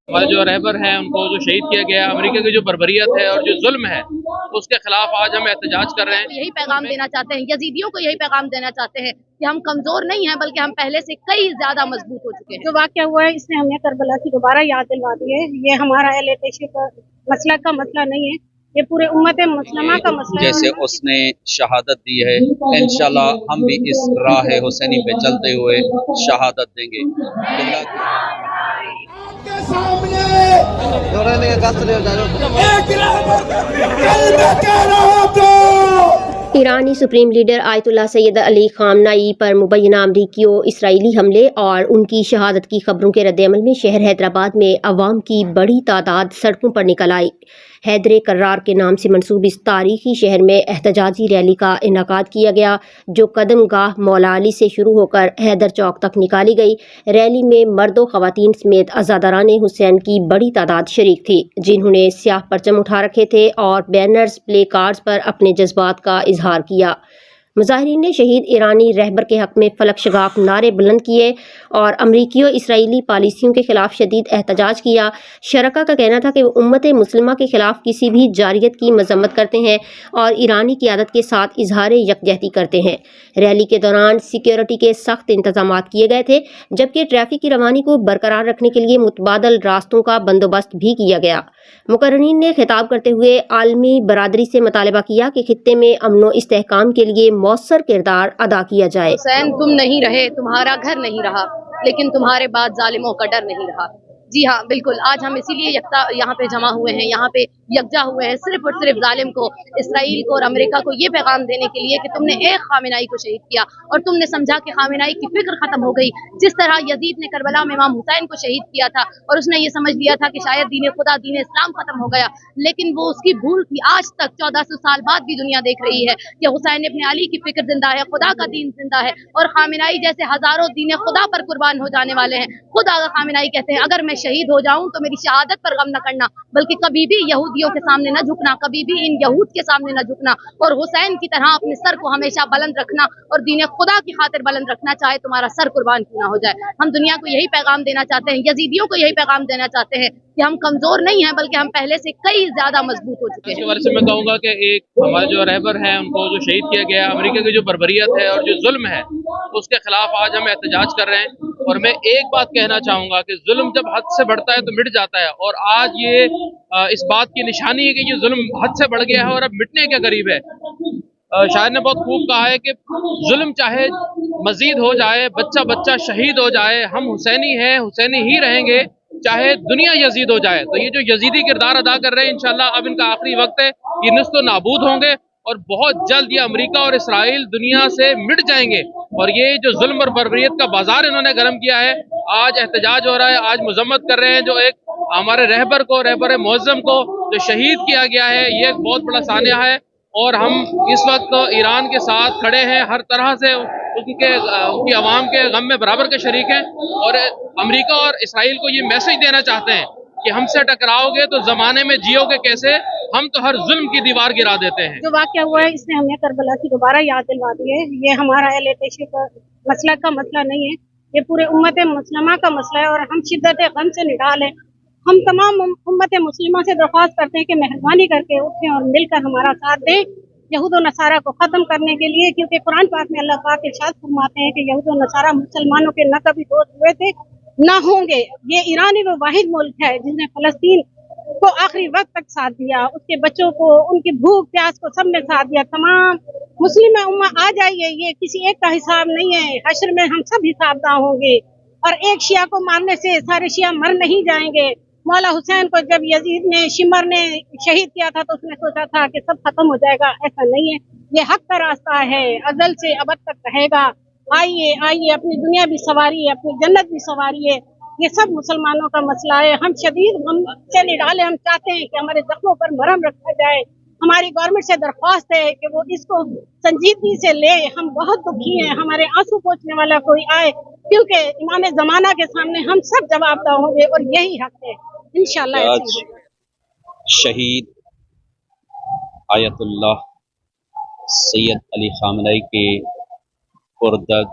हमारे जो रहबर हैं उनको जो शहीद किया गया, अमेरिका की जो बर्बरियत है और जो जुल्म है उसके खिलाफ आज हम एहतजाज कर रहे हैं। यही पैगाम देना चाहते हैं, यजीदियों को यही पैगाम देना चाहते हैं कि हम कमजोर नहीं हैं बल्कि हम पहले से कई ज्यादा मजबूत हो चुके हैं। जो वाक़या हुआ है इसने हमें करबला की दोबारा याद दिलवा दी है। ये हमारा अहले तशरीफ मसला का मसला नहीं है, ये पूरे उम्मत मुस्लिमा का मसला है। जैसे उसने शहादत दी है, इंशाल्लाह हम भी इस राह हुसैनी पे चलते हुए शहादत देंगे। ईरानी सुप्रीम लीडर आयतुल्लाह सैयद अली खामनाई पर मुबैना अमरीकी इसराइली हमले और उनकी शहादत की खबरों के रद्दअमल में शहर हैदराबाद में अवाम की बड़ी तादाद सड़कों पर निकल आई। हैदर कर्रार के नाम से मंसूब इस तारीखी शहर में एहतजाजी रैली का इनेकाद किया गया, जो कदम गाह मौला अली से शुरू होकर हैदर चौक तक निकाली गई। रैली में मर्दों ख़वातीन समेत अज़ादाराने हुसैन की बड़ी तादाद शरीक थी, जिन्होंने स्याह परचम उठा रखे थे और बैनर्स प्ले कार्ड्स पर अपने जज्बात का इजहार किया। मुजाहिरीन ने शहीद ईरानी रहबर के हक में फलक शगाफ नारे बुलंद किए और अमरीकी और इसराइली पॉलिसियों के खिलाफ शदीद एहतजाज किया। शरका का कहना था कि वो उम्मत मुस्लिमा के खिलाफ किसी भी जारियत की मजम्मत करते हैं और ईरानी क़यादत के साथ इजहार यकजहती करते हैं। रैली के दौरान सिक्योरिटी के सख्त इंतजाम किए गए थे, जबकि ट्रैफिक की रवानी को बरकरार रखने के लिए मुतबादल रास्तों का बंदोबस्त भी किया गया। मुकर्ररीन ने खिताब करते हुए आलमी बरादरी से मुतालबा किया कि खित्ते में अमन व इस्तेहकाम के लिए मौसर किरदार अदा किया जाए। हुसैन तुम नहीं रहे, तुम्हारा घर नहीं रहा, लेकिन तुम्हारे बाद जालिमों का डर नहीं रहा। जी हाँ, बिल्कुल, आज हम इसीलिए यहाँ पे जमा हुए हैं, यहाँ पे यकजा हुए हैं, सिर्फ और सिर्फ जालिम को, इसराइल को और अमेरिका को ये पैगाम देने के लिए कि तुमने एक खामेनाई को शहीद किया और तुमने समझा कि खामेनाई की फिक्र खत्म हो गई। जिस तरह यजीद ने करबला में इमाम हुसैन को शहीद किया था और उसने ये समझ लिया था कि शायद दीन खुदा दीन इस्लाम खत्म हो गया, लेकिन वो उसकी भूल थी। आज तक 1400 साल बाद भी दुनिया देख रही है कि हुसैन इब्न अली की फिक्र जिंदा है, खुदा का दीन जिंदा है और खामेनाई जैसे हजारों दीन खुदा पर कुर्बान हो जाने वाले हैं। खुद आगा खामेनाई कहते हैं, अगर मैं शहीद हो जाऊं तो मेरी शहादत पर गम न करना, बल्कि कभी भी यहूदियों के सामने न झुकना, कभी भी इन यहूद के सामने न झुकना और हुसैन की तरह अपने सर को हमेशा बुलंद रखना और दीन खुदा की खातिर बुलंद रखना, चाहे तुम्हारा सर कुर्बान क्यों ना हो जाए। हम दुनिया को यही पैगाम देना चाहते हैं, यजीदियों को यही पैगाम देना चाहते हैं कि हम कमजोर नहीं हैं बल्कि हम पहले से कई ज्यादा मजबूत हो चुके हैं। इसके बारे में मैं कहूँगा कि एक हमारे जो रहबर हैं उनको जो शहीद किया गया, अमेरिका की जो बर्बरियत है और जो जुल्म है उसके खिलाफ आज हम एहतजाज कर रहे हैं। और मैं एक बात कहना चाहूँगा कि जुल्म जब हद से बढ़ता है तो मिट जाता है, और आज ये इस बात की निशानी है कि ये जुल्म हद से बढ़ गया है और अब मिटने के करीब है। शायर ने बहुत खूब कहा है कि जुल्म चाहे मजीद हो जाए, बच्चा बच्चा शहीद हो जाए, हम हुसैनी हैं, हुसैनी ही रहेंगे, चाहे दुनिया यजीद हो जाए। तो ये जो यजीदी किरदार अदा कर रहे हैं, इंशाल्लाह अब इनका आखिरी वक्त है, ये निस्तो नाबूद होंगे और बहुत जल्द ये अमेरिका और इसराइल दुनिया से मिट जाएंगे। और ये जो जुल्म और बर्बरियत का बाजार इन्होंने गर्म किया है, आज एहतजाज हो रहा है, आज मजम्मत कर रहे हैं जो एक हमारे रहबर को, रहबर मुअज्जम को जो शहीद किया गया है, ये एक बहुत बड़ा सानिया है। और हम इस वक्त ईरान के साथ खड़े हैं, हर तरह से उनकी आवाम के गम में बराबर के शरीक हैं और अमेरिका और इसराइल को ये मैसेज देना चाहते हैं कि हमसे टकराओगे तो जमाने में जियोगे कैसे, हम तो हर जुल्म की दीवार गिरा देते हैं। जो वाक़या हुआ है इसने हमें करबला की दोबारा याद दिलवा दी है। ये हमारा अहले तशरीफ मसला का मसला नहीं है, ये पूरे उम्मत मुस्लिमा का मसला है और हम शिद्दत गम से निडाल हैं। हम तमाम उम्मत मुस्लिमा से दरख्वास्त करते हैं कि मेहरबानी करके उठें और मिलकर हमारा साथ दें यहूद और नसारा को ख़त्म करने के लिए, क्योंकि कुरान पाक में अल्लाह पाक इरशाद फरमाते हैं कि यहूद और नसारा मुसलमानों के न कभी दोस्त हुए थे ना होंगे। ये ईरान वो वाहिद मुल्क है जिसने फ़लस्तीन को आखिरी वक्त तक साथ दिया, उसके बच्चों को, उनकी भूख प्यास को सब ने साथ दिया। तमाम मुस्लिम उम्मा आ जाइए, ये किसी एक का हिसाब नहीं है, हश्र में हम सब हिसाबदार होंगे और एक शिया को मारने से सारे शिया मर नहीं जाएंगे। मौला हुसैन को जब यजीद ने, शिमर ने शहीद किया था तो उसने सोचा था कि सब खत्म हो जाएगा, ऐसा नहीं है, ये हक का रास्ता है, अज़ल से अबद तक रहेगा। आइए आइए, अपनी दुनिया भी सवारिए, अपनी जन्नत भी सवारिए। ये सब मुसलमानों का मसला है। हम शदीद गम से निडाले, हम चाहते हैं कि हमारे जख्मों पर मरहम रखा जाए। हमारी गवर्नमेंट से दरख्वास्त है कि वो इसको संजीदगी से ले। हम बहुत दुखी हैं, हमारे आंसू पोंछने वाला कोई आए, क्योंकि इमाम ज़माना के सामने हम सब जवाबदार होंगे और यही हक है इंशाअल्लाह। आज शहीद आयतुल्लाह सैयद अली खामनाई के पुरदर्द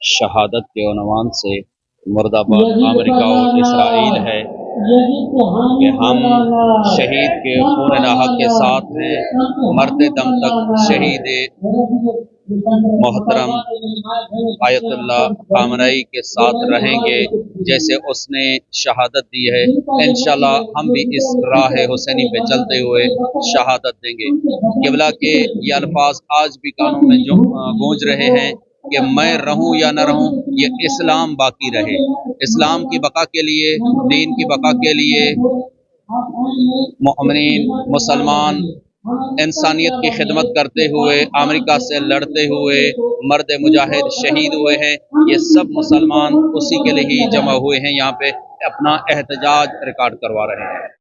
शहादत के उन्वान से मुर्दाबाद अमेरिका और इसराइल है। कि हम शहीद के खून नाहक के साथ हैं, मरते दम तक शहीद मोहतरम आयतुल्लाह खामनई के साथ रहेंगे जैसे उसने शहादत दी है। इंशाल्लाह हम भी इस राह हुसैनी पे चलते हुए शहादत देंगे। क़िबला के ये अल्फाज आज भी कानों में जो गूंज रहे हैं कि मैं रहूं या न रहूं, ये इस्लाम बाकी रहे। इस्लाम की बका के लिए, दीन की बका के लिए मोमिनीन मुसलमान इंसानियत की खिदमत करते हुए, अमेरिका से लड़ते हुए मर्द मुजाहिद शहीद हुए हैं। ये सब मुसलमान उसी के लिए ही जमा हुए हैं, यहाँ पे अपना एहतजाज रिकॉर्ड करवा रहे हैं।